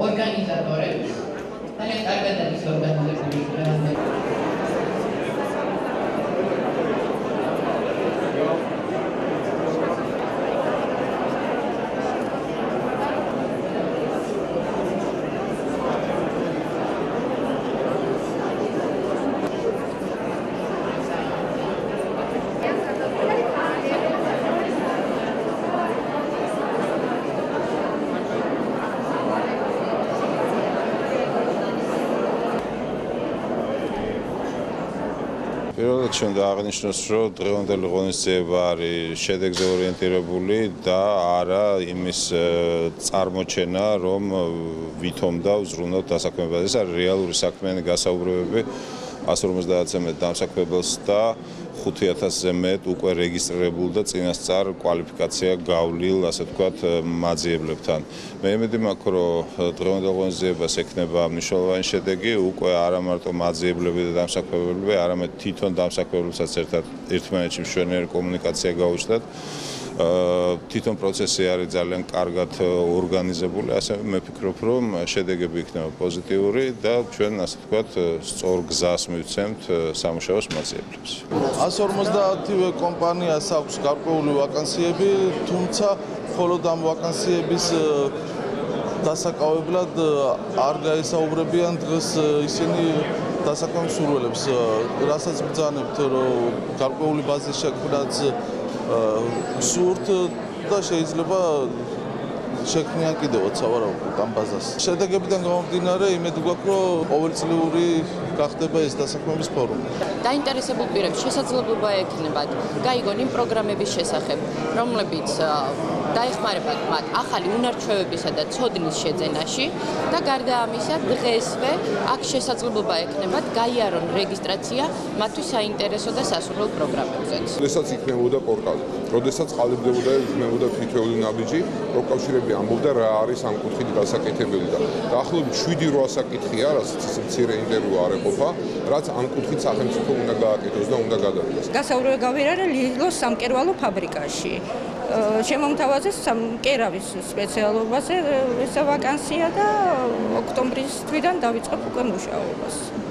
ორგანიზატორებს ძალიან კარგად არის ორგანიზებული პირველად ჩვენ დააღვნიშნოს, რომ დღევანდელი ღონისძიება არის შედეგზე ორიენტირებული და არა იმის წარმოჩენა, რომ ვითომ და უზრუნავთ დასაქმებაზე. ეს არის რეალური საქმიანი გასაუბრებები 150-ზე მეტ დამსაქმებელს და 5000-ზე მეტ უკვე რეგისტრირებულ და წინასწარ კვალიფიკაცია გავლილ, ასე ვთქვათ, მაძიებლებთან. მე იმედი მაქვს, რომ დღევანდელ ღონისძიებას ექნება მნიშვნელოვანი შედეგი, უკვე არა მარტო მაძიებლები და დამსაქმებელები, არამედ თვითონ დამსაქმებლებსაც ერთმანეთში მშვენიერი კომუნიკაცია გაუჩნდათ. თვითონ პროცესი არის ძალიან კარგად ორგანიზებული, ასე მე ვფიქრობ, რომ შედეგები იქნება პოზიტიური და ჩვენ, ასე ვთქვათ, სწორ გზას მივცემთ სამუშაოს მაძიებლებს. 150-ვე კომპანიას აქვს გარკვეული ვაკანსიები, თუმცა მხოლოდ ამ ვაკანსიების დასაკავებლად არ გაესაუბრებიან დღეს ისინი დასაქმების მსურველებს, რასაც ბრძანებთ, რომ გარკვეული ბაზის შექმნაც სურთ და შეიძლება შექმნიან კიდევაც სავარაუდოდ ამ ბაზას. შედეგებიდან გამომდინარე, იმედი გვაქვს, რომ ყოველწლიური გახდება ეს დასაქმების ფორუმი. დაინტერესებულ პირებს შესაძლებლობა ექნებათ გაიგონ იმ პროგრამების შესახებ, რომლებიც დაეხმარებათ მათ ახალი უნარ-ჩვევებისა და ცოდნის შეძენაში და გარდა ამისა, დღესვე აქ შესაძლებლობა ექნებათ გაიარონ რეგისტრაცია მათთვის საინტერესო და სასურველ პროგრამებზეც. როდესაც იქნებოდა პორტალი, როდესაც ყალიბდებოდა იქნებოდა თითოეული ნაბიჯი, პროკავშირები ამბობდა რა არის ამ კუთხით გასაკეთებელი და დაახლოებით 7-8 საკითხია, რასაც ისე მცირე ინტერვიუ არ ეყოფა, რაც ამ კუთხით სახელმწიფო უნდა გააკეთოს და უნდა გადადგეს. გასაუბრებელი გავიარე ლილოს სამკერვალო ფაბრიკაში. შემომთავაზეს კერავის სპეციალობაზე ეს ვაკანსია და ოქტომბრის თვიდან დავიწყებ უკვე მუშაობას.